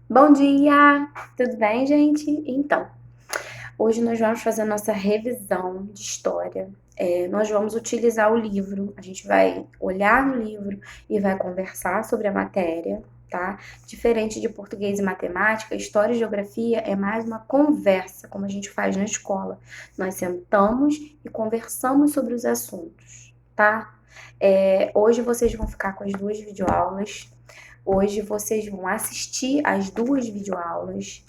Bom dia! Tudo bem, gente? Então, hoje nós vamos fazer a nossa revisão de história. Nós vamos utilizar o livro, a gente vai olhar no livro e vai conversar sobre a matéria, tá? Diferente de português e matemática, história e geografia é mais uma conversa, como a gente faz na escola. Nós sentamos e conversamos sobre os assuntos, tá? Hoje vocês vão ficar com as duas videoaulas. Hoje vocês vão assistir as duas videoaulas,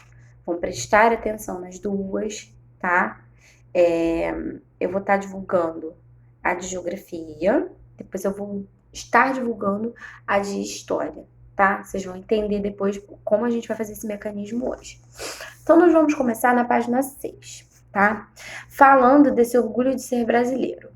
vão prestar atenção nas duas, tá? Eu vou estar divulgando a de geografia, depois eu vou estar divulgando a de história, tá? Vocês vão entender depois como a gente vai fazer esse mecanismo hoje. Então, nós vamos começar na página 6, tá? Falando desse orgulho de ser brasileiro.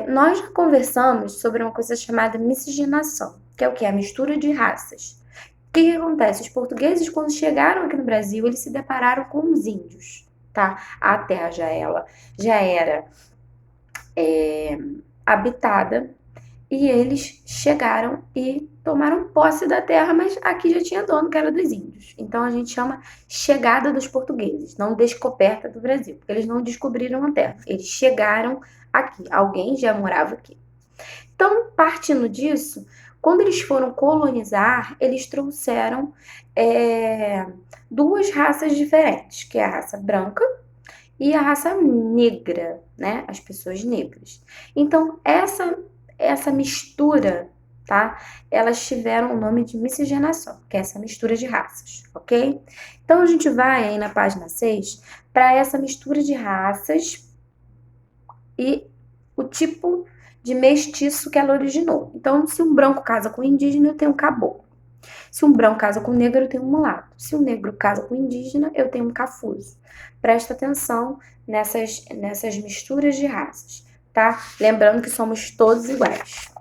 Nós já conversamos sobre uma coisa chamada miscigenação, que é o que? A mistura de raças. O que acontece? Os portugueses, quando chegaram aqui no Brasil, eles se depararam com os índios, tá? A terra já era habitada e eles chegaram e tomaram posse da terra, mas aqui já tinha dono, que era dos índios. Então a gente chama chegada dos portugueses, não descoberta do Brasil, porque eles não descobriram a terra, eles chegaram aqui, alguém já morava aqui. Então, partindo disso, quando eles foram colonizar, eles trouxeram duas raças diferentes, que é a raça branca e a raça negra, né? As pessoas negras. Então, essa mistura, tá? Elas tiveram o nome de miscigenação, que é essa mistura de raças, ok? Então, a gente vai aí na página 6 para essa mistura de raças e o tipo de mestiço que ela originou. Então, se um branco casa com um indígena, eu tenho um caboclo. Se um branco casa com um negro, eu tenho um mulato. Se um negro casa com um indígena, eu tenho um cafuso. Presta atenção nessas misturas de raças, tá? Lembrando que somos todos iguais.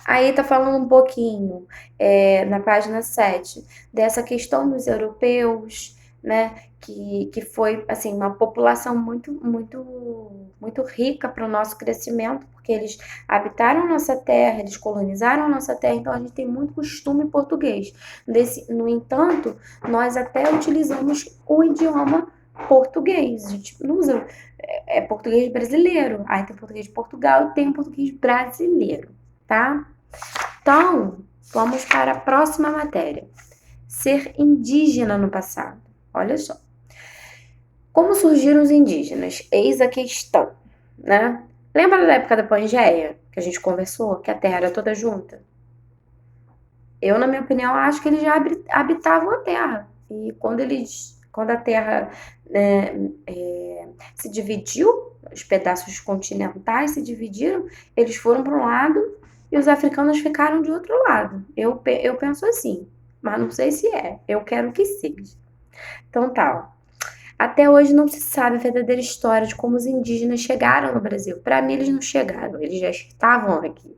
Aí tá falando um pouquinho, na página 7, dessa questão dos europeus, né? Que foi assim uma população muito rica para o nosso crescimento, porque eles habitaram nossa terra, eles colonizaram nossa terra, então a gente tem muito costume português. No entanto, nós até utilizamos o idioma português, a gente não usa português brasileiro, aí tem português de Portugal e tem português brasileiro, tá? Então, vamos para a próxima matéria. Ser indígena no passado. Olha só. Como surgiram os indígenas? Eis a questão, né? Lembra da época da Pangeia, que a gente conversou, que a Terra era toda junta? Eu, na minha opinião, acho que eles já habitavam a Terra. E quando a Terra se dividiu, os pedaços continentais se dividiram, eles foram para um lado e os africanos ficaram de outro lado. Eu penso assim, mas não sei se é. Eu quero que seja. Então tá, ó. Até hoje não se sabe a verdadeira história de como os indígenas chegaram no Brasil. Para mim, eles não chegaram, eles já estavam aqui.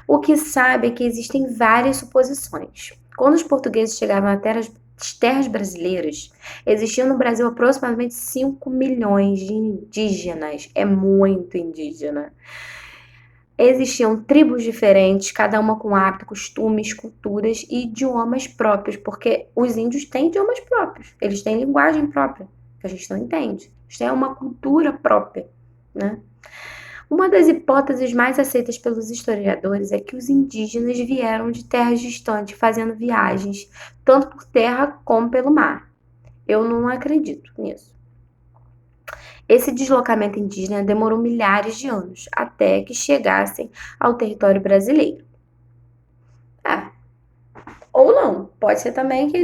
O que sabe é que existem várias suposições. Quando os portugueses chegavam às terras brasileiras, existiam no Brasil aproximadamente 5 milhões de indígenas. É muito indígena. Existiam tribos diferentes, cada uma com hábitos, costumes, culturas e idiomas próprios, porque os índios têm idiomas próprios, eles têm linguagem própria, que a gente não entende. Isso é uma cultura própria, né? Uma das hipóteses mais aceitas pelos historiadores é que os indígenas vieram de terras distantes, fazendo viagens, tanto por terra como pelo mar. Eu não acredito nisso. Esse deslocamento indígena demorou milhares de anos, até que chegassem ao território brasileiro. Ah, ou não, pode ser também que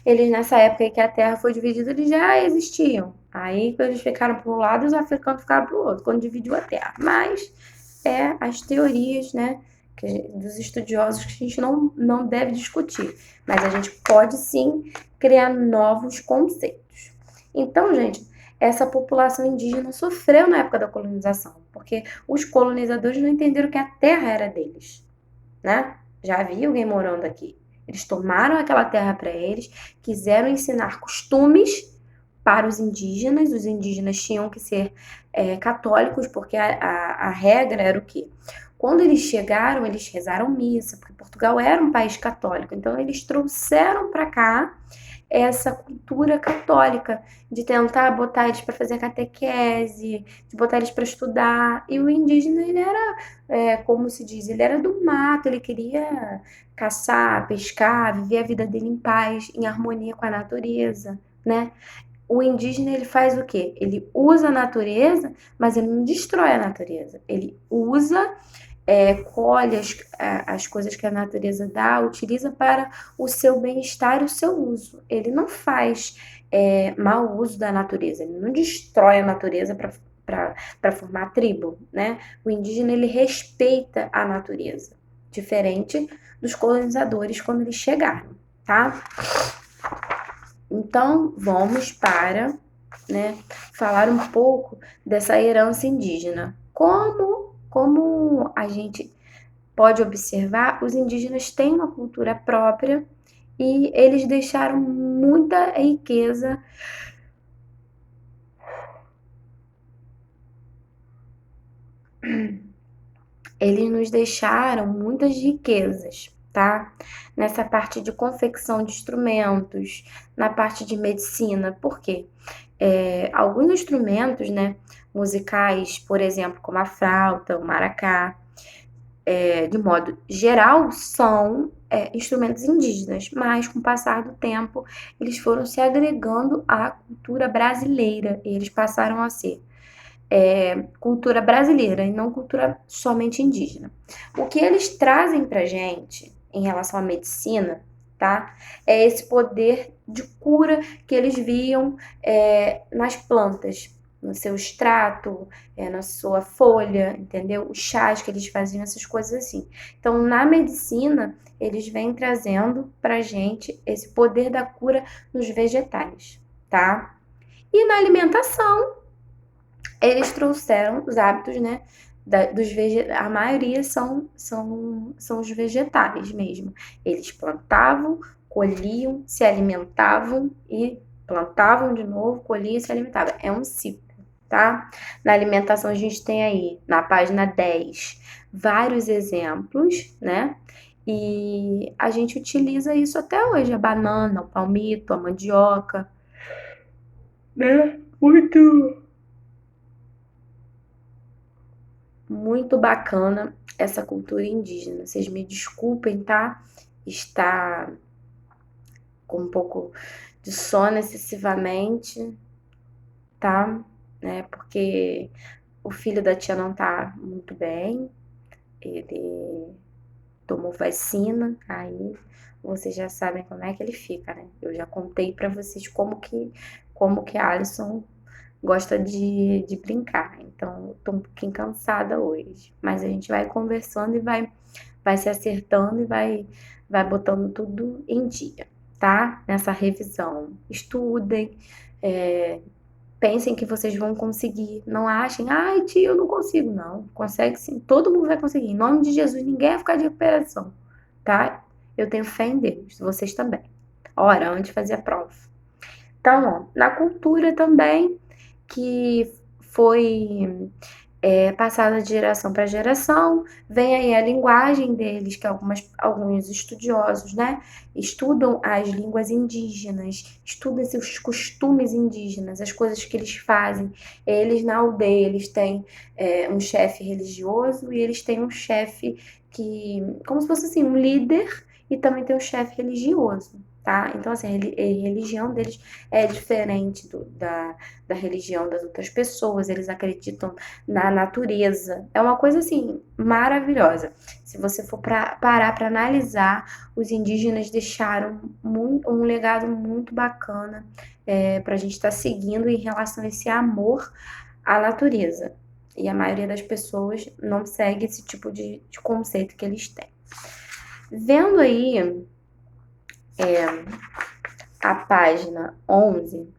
eles nessa época que a terra foi dividida, eles já existiam. Aí eles ficaram para um lado e os africanos ficaram para o outro, quando dividiu a terra. Mas as teorias, né, dos estudiosos que a gente não deve discutir. Mas a gente pode sim criar novos conceitos. Então, gente, essa população indígena sofreu na época da colonização, porque os colonizadores não entenderam que a terra era deles, né? Já havia alguém morando aqui. Eles tomaram aquela terra para eles, quiseram ensinar costumes para os indígenas tinham que ser católicos, porque a regra era o quê? Quando eles chegaram, eles rezaram missa, porque Portugal era um país católico, então eles trouxeram para cá essa cultura católica de tentar botar eles para fazer catequese, de botar eles para estudar. E o indígena, ele era, como se diz, ele era do mato, ele queria caçar, pescar, viver a vida dele em paz, em harmonia com a natureza, né? O indígena, ele faz o quê? Ele usa a natureza, mas ele não destrói a natureza. Ele usa, colhe as coisas que a natureza dá, utiliza para o seu bem-estar e o seu uso. Ele não faz mau uso da natureza, ele não destrói a natureza para formar tribo, né? O indígena, ele respeita a natureza, diferente dos colonizadores quando eles chegaram, tá? Então, vamos para, né, falar um pouco dessa herança indígena. Como a gente pode observar, os indígenas têm uma cultura própria e eles deixaram muita riqueza. Eles nos deixaram muitas riquezas, tá? Nessa parte de confecção de instrumentos, na parte de medicina. Por quê? Alguns instrumentos, né, musicais, por exemplo, como a flauta, o maracá, de modo geral, são instrumentos indígenas, mas com o passar do tempo, eles foram se agregando à cultura brasileira, e eles passaram a ser cultura brasileira e não cultura somente indígena. O que eles trazem pra gente em relação à medicina, tá? É esse poder de cura que eles viam nas plantas, no seu extrato, na sua folha, entendeu? Os chás que eles faziam, essas coisas assim. Então, na medicina, eles vêm trazendo pra gente esse poder da cura nos vegetais, tá? E na alimentação, eles trouxeram os hábitos, né? A maioria são os vegetais mesmo. Eles plantavam, colhiam, se alimentavam e plantavam de novo, colhiam e se alimentavam. É um ciclo, tá? Na alimentação, a gente tem aí, na página 10, vários exemplos, né? E a gente utiliza isso até hoje: a banana, o palmito, a mandioca, né? Muito bacana essa cultura indígena. Vocês me desculpem, tá? Está com um pouco de sono excessivamente, tá? Porque o filho da tia não tá muito bem. Ele tomou vacina, aí vocês já sabem como é que ele fica, né? Eu já contei pra vocês como que a Alison gosta de brincar. Então, eu tô um pouquinho cansada hoje. Mas a gente vai conversando e vai se acertando e vai botando tudo em dia, tá? Nessa revisão. Estudem, pensem que vocês vão conseguir. Não achem, ai, tia, eu não consigo. Não, consegue sim. Todo mundo vai conseguir. Em nome de Jesus, ninguém vai ficar de recuperação, tá? Eu tenho fé em Deus, vocês também. Ora, antes de fazer a prova. Então, ó, na cultura também, que foi passada de geração para geração, vem aí a linguagem deles, que alguns estudiosos, né, estudam as línguas indígenas, estudam seus costumes indígenas, as coisas que eles fazem. Eles na aldeia, eles têm um chefe religioso e eles têm um chefe como se fosse assim, um líder, e também tem um chefe religioso, tá? Então, assim, a religião deles é diferente da religião das outras pessoas, eles acreditam na natureza. É uma coisa, assim, maravilhosa. Se você for parar para analisar, os indígenas deixaram um legado muito bacana para a gente estar seguindo em relação a esse amor à natureza. E a maioria das pessoas não segue esse tipo de conceito que eles têm. Vendo aí a página 11,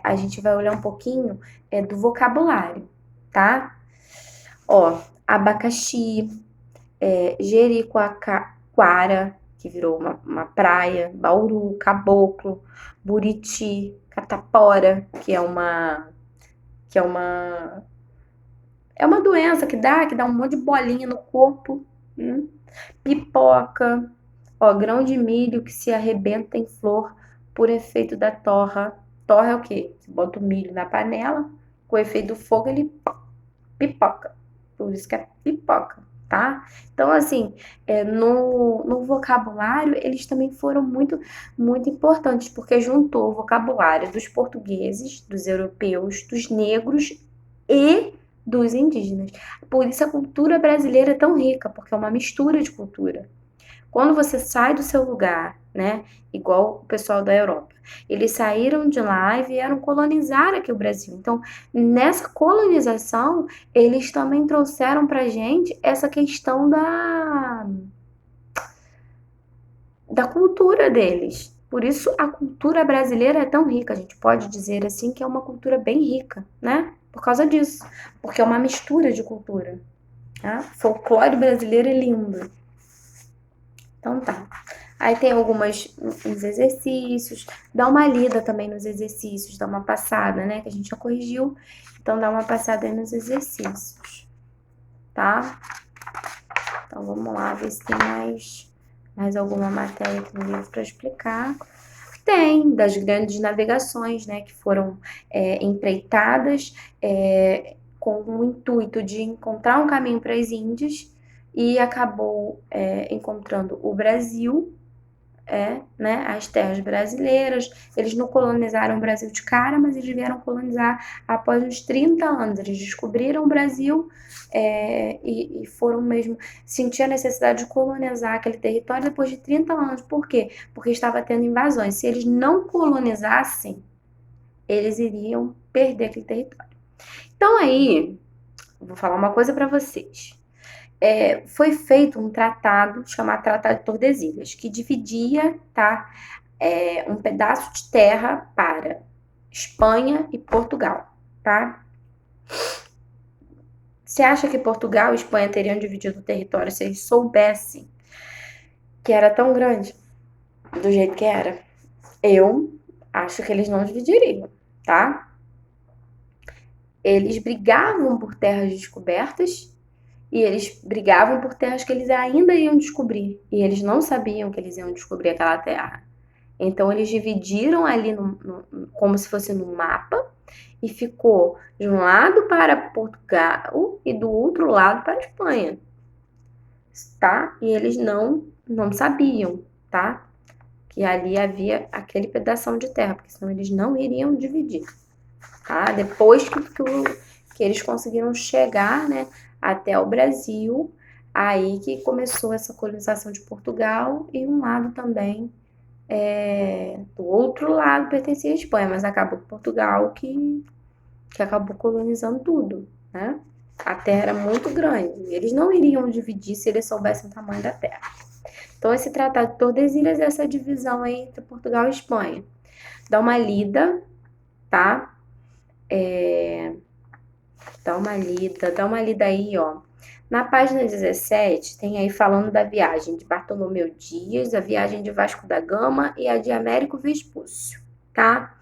a gente vai olhar um pouquinho do vocabulário, tá? Ó, abacaxi, Jericoacoara, que virou uma praia, Bauru, Caboclo, Buriti, Catapora, que é uma É uma doença que dá um monte de bolinha no corpo. Pipoca, ó, grão de milho que se arrebenta em flor por efeito da torra. Torra é o quê? Você bota o milho na panela, com o efeito do fogo ele pipoca. Por isso que é pipoca, tá? Então, assim, no vocabulário, eles também foram muito, muito importantes, porque juntou o vocabulário dos portugueses, dos europeus, dos negros e dos indígenas. Por isso a cultura brasileira é tão rica, porque é uma mistura de cultura. Quando você sai do seu lugar, né? Igual o pessoal da Europa. Eles saíram de lá e vieram colonizar aqui o Brasil. Então, nessa colonização, eles também trouxeram pra gente essa questão da cultura deles. Por isso, a cultura brasileira é tão rica. A gente pode dizer assim que é uma cultura bem rica, né? Por causa disso. Porque é uma mistura de cultura. Tá? O folclore brasileiro é lindo. Então tá. Aí tem uns exercícios, dá uma lida também nos exercícios, dá uma passada, né? Que a gente já corrigiu. Então dá uma passada aí nos exercícios, tá? Então vamos lá ver se tem mais alguma matéria aqui no livro para explicar. Tem, das grandes navegações, né? Que foram empreitadas com o intuito de encontrar um caminho para as Índias e acabou encontrando o Brasil, né, as terras brasileiras. Eles não colonizaram o Brasil de cara, mas eles vieram colonizar após uns 30 anos. Eles descobriram o Brasil e foram mesmo sentir a necessidade de colonizar aquele território depois de 30 anos. Por quê? Porque estava tendo invasões. Se eles não colonizassem, eles iriam perder aquele território. Então aí, vou falar uma coisa para vocês. Foi feito um tratado chamado Tratado de Tordesilhas, que dividia, tá, um pedaço de terra para Espanha e Portugal, tá? Você acha que Portugal e Espanha teriam dividido o território se eles soubessem que era tão grande do jeito que era? Eu acho que eles não dividiriam, tá? Eles brigavam por terras descobertas e eles brigavam por terras que eles ainda iam descobrir. E eles não sabiam que eles iam descobrir aquela terra. Então, eles dividiram ali como se fosse no mapa e ficou de um lado para Portugal e do outro lado para a Espanha, tá? E eles não sabiam, tá? Que ali havia aquele pedação de terra, porque senão eles não iriam dividir, tá? Depois que eles conseguiram chegar, né, até o Brasil, aí que começou essa colonização de Portugal e um lado também do outro lado pertencia à Espanha, mas acabou que Portugal que acabou colonizando tudo, né? A terra era muito grande, e eles não iriam dividir se eles soubessem o tamanho da terra. Então, esse Tratado de Tordesilhas é essa divisão aí entre Portugal e Espanha. Dá uma lida, tá? Dá uma lida aí, ó. Na página 17, tem aí falando da viagem de Bartolomeu Dias, a viagem de Vasco da Gama e a de Américo Vespúcio, tá?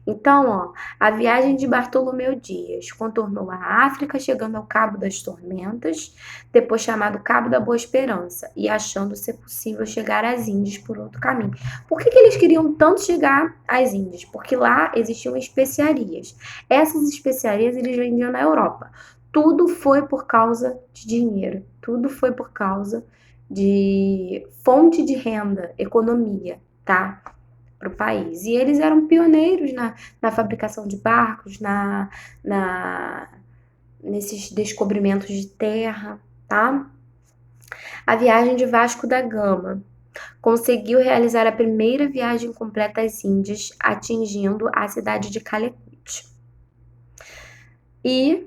Então, ó, a viagem de Bartolomeu Dias contornou a África, chegando ao Cabo das Tormentas, depois chamado Cabo da Boa Esperança, e achando ser possível chegar às Índias por outro caminho. Por que eles queriam tanto chegar às Índias? Porque lá existiam especiarias. Essas especiarias eles vendiam na Europa. Tudo foi por causa de dinheiro, tudo foi por causa de fonte de renda, economia, tá? Para o país. E eles eram pioneiros na fabricação de barcos, nesses descobrimentos de terra, tá? A viagem de Vasco da Gama conseguiu realizar a primeira viagem completa às Índias, atingindo a cidade de Calicut. E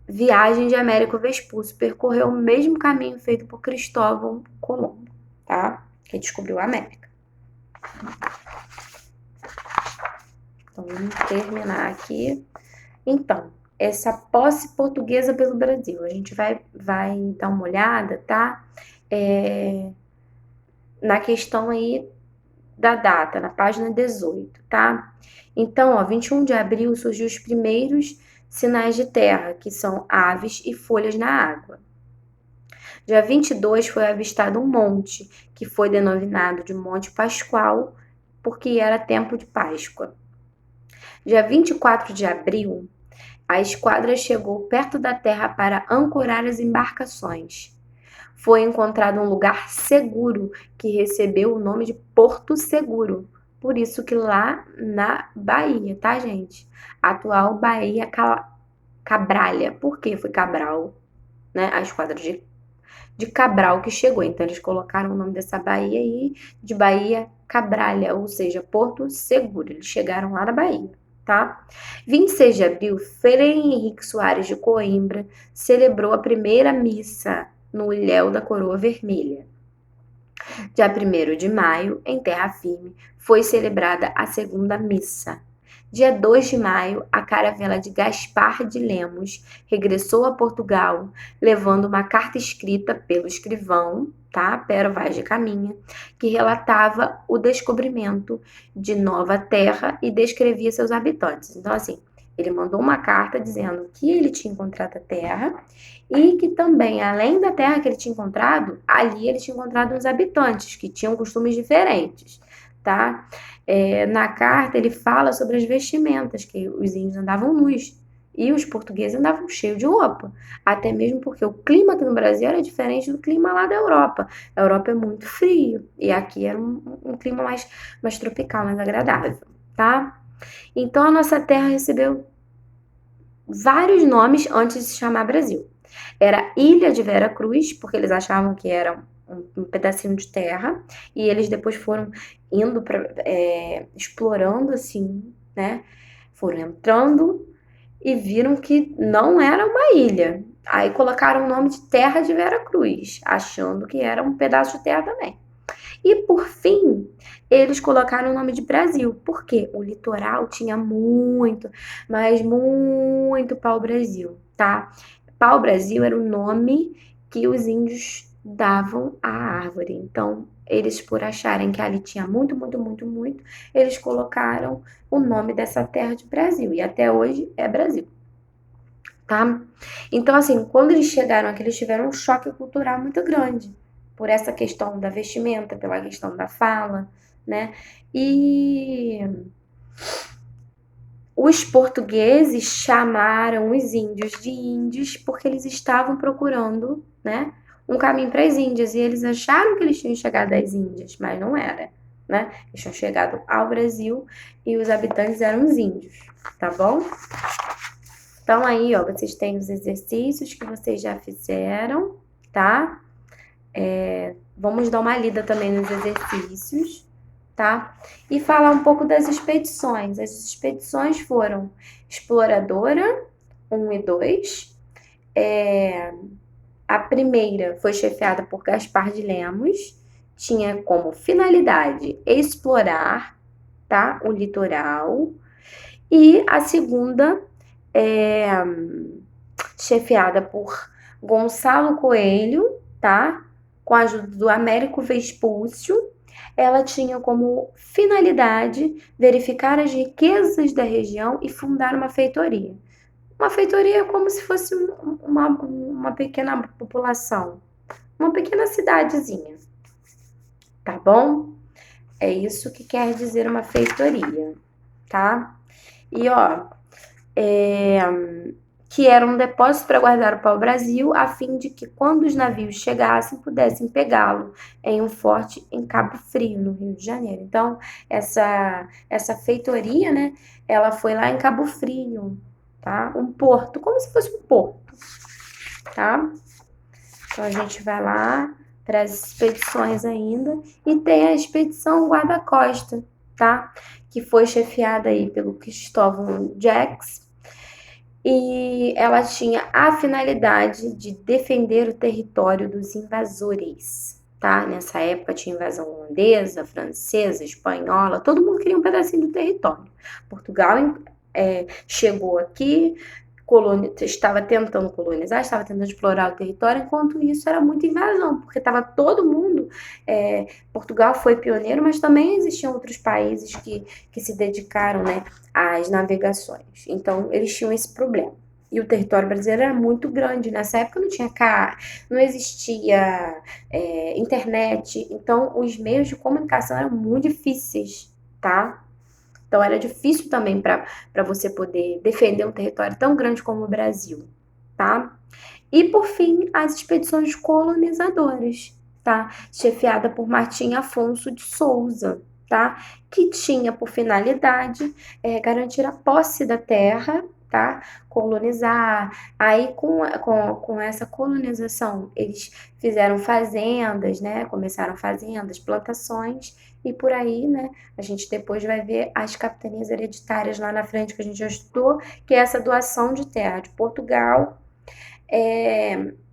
viagem de Américo Vespúcio percorreu o mesmo caminho feito por Cristóvão Colombo, tá? Que descobriu a América. Então, vamos terminar aqui. Então, essa posse portuguesa pelo Brasil, a gente vai dar uma olhada, tá? Na questão aí da data, na página 18, tá? Então, ó, 21 de abril surgiu os primeiros sinais de terra, que são aves e folhas na água. Dia 22 foi avistado um monte, que foi denominado de Monte Pascual, porque era tempo de Páscoa. Dia 24 de abril, a esquadra chegou perto da terra para ancorar as embarcações. Foi encontrado um lugar seguro que recebeu o nome de Porto Seguro. Por isso que lá na Bahia, tá, gente? Atual Bahia Cabralha. Por que foi Cabral? Né? A esquadra de Cabral que chegou. Então, eles colocaram o nome dessa Bahia aí de Bahia Cabralha, ou seja, Porto Seguro. Eles chegaram lá na Bahia, tá? 26 de abril, Frei Henrique Soares de Coimbra celebrou a primeira missa no Ilhéu da Coroa Vermelha. Dia 1º de maio, em terra firme, foi celebrada a segunda missa. Dia 2 de maio, a caravela de Gaspar de Lemos regressou a Portugal, levando uma carta escrita pelo escrivão, tá? Pero Vaz de Caminha, que relatava o descobrimento de nova terra e descrevia seus habitantes. Então, assim, ele mandou uma carta dizendo que ele tinha encontrado a terra e que também, além da terra que ele tinha encontrado, ali ele tinha encontrado uns habitantes que tinham costumes diferentes, tá? Na carta ele fala sobre as vestimentas, que os índios andavam nus e os portugueses andavam cheios de roupa, até mesmo porque o clima aqui no Brasil era diferente do clima lá da Europa. A Europa é muito frio e aqui era um clima mais tropical, mais agradável, tá? Então a nossa terra recebeu vários nomes antes de se chamar Brasil. Era Ilha de Vera Cruz, porque eles achavam que era um pedacinho de terra, e eles depois foram indo explorando assim, né? Foram entrando e viram que não era uma ilha. Aí colocaram o nome de Terra de Vera Cruz, achando que era um pedaço de terra também. E por fim, eles colocaram o nome de Brasil, porque o litoral tinha muito, mas muito pau-brasil, tá? Pau-brasil era o nome que os índios davam à árvore. Então, eles, por acharem que ali tinha muito, muito, muito, muito, eles colocaram o nome dessa terra de Brasil. E até hoje é Brasil, tá? Então, assim, quando eles chegaram aqui, eles tiveram um choque cultural muito grande por essa questão da vestimenta, pela questão da fala, né? E os portugueses chamaram os índios de índios porque eles estavam procurando, né, um caminho para as Índias, e eles acharam que eles tinham chegado às Índias, mas não era, né? Eles tinham chegado ao Brasil e os habitantes eram os índios, tá bom? Então aí, ó, vocês têm os exercícios que vocês já fizeram, tá? Vamos dar uma lida também nos exercícios, tá? E falar um pouco das expedições. As expedições foram Exploradora 1 e 2. A primeira foi chefiada por Gaspar de Lemos, tinha como finalidade explorar, tá? O litoral. E a segunda chefiada por Gonçalo Coelho, tá? Com a ajuda do Américo Vespúcio, ela tinha como finalidade verificar as riquezas da região e fundar uma feitoria. Uma feitoria é como se fosse uma pequena população, uma pequena cidadezinha, tá bom? É isso que quer dizer uma feitoria, tá? E, ó, que era um depósito para guardar o pau-brasil, a fim de que, quando os navios chegassem, pudessem pegá-lo em um forte em Cabo Frio, no Rio de Janeiro. Então, essa feitoria, né, ela foi lá em Cabo Frio, tá? Um porto, como se fosse um porto, tá? Então, a gente vai lá para as expedições ainda, e tem a expedição guarda-costa, tá? Que foi chefiada aí pelo Cristóvão Jacques, e ela tinha a finalidade de defender o território dos invasores, tá? Nessa época tinha invasão holandesa, francesa, espanhola, todo mundo queria um pedacinho do território. Portugal chegou aqui, estava tentando colonizar, estava tentando explorar o território, enquanto isso era muita invasão, porque estava todo mundo, Portugal foi pioneiro, mas também existiam outros países que se dedicaram, né, às navegações, então eles tinham esse problema. E o território brasileiro era muito grande. Nessa época não tinha não existia internet, então os meios de comunicação eram muito difíceis, tá? Então era difícil também para você poder defender um território tão grande como o Brasil, tá? E por fim, as expedições colonizadoras, tá? Chefiada por Martim Afonso de Souza, tá? Que tinha por finalidade garantir a posse da terra, tá? Colonizar. Aí, com essa colonização, eles fizeram fazendas, né? Começaram fazendas, plantações, e por aí, né? A gente depois vai ver as capitanias hereditárias lá na frente, que a gente já estudou, que é essa doação de terra de Portugal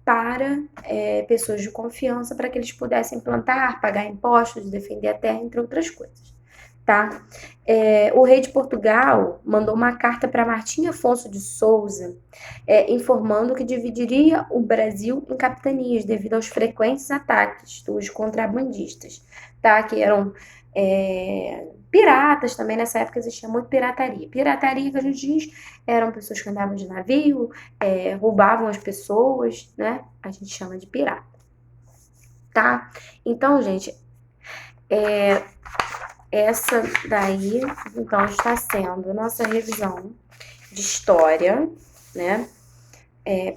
para pessoas de confiança, para que eles pudessem plantar, pagar impostos, defender a terra, entre outras coisas. Tá? O rei de Portugal mandou uma carta para Martim Afonso de Souza, informando que dividiria o Brasil em capitanias devido aos frequentes ataques dos contrabandistas, tá? Que eram piratas também. Nessa época existia muito pirataria. Pirataria, que a gente diz, eram pessoas que andavam de navio, roubavam as pessoas, né? A gente chama de pirata, tá? Então, gente, essa daí, então, está sendo a nossa revisão de história, né?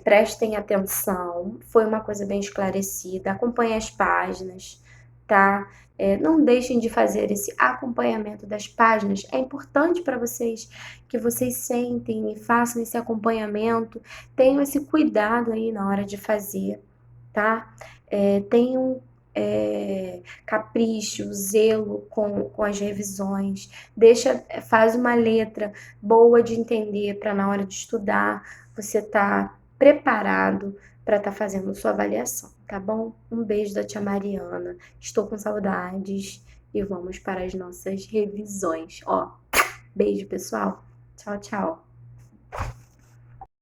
Prestem atenção, foi uma coisa bem esclarecida, acompanhem as páginas, tá? Não deixem de fazer esse acompanhamento das páginas, é importante para vocês que vocês sentem e façam esse acompanhamento, tenham esse cuidado aí na hora de fazer, tá? Tenham capricho, zelo com as revisões, faz uma letra boa de entender para na hora de estudar você tá preparado para estar fazendo sua avaliação, tá bom? Um beijo da tia Mariana, estou com saudades e vamos para as nossas revisões. Ó, beijo pessoal, tchau, tchau.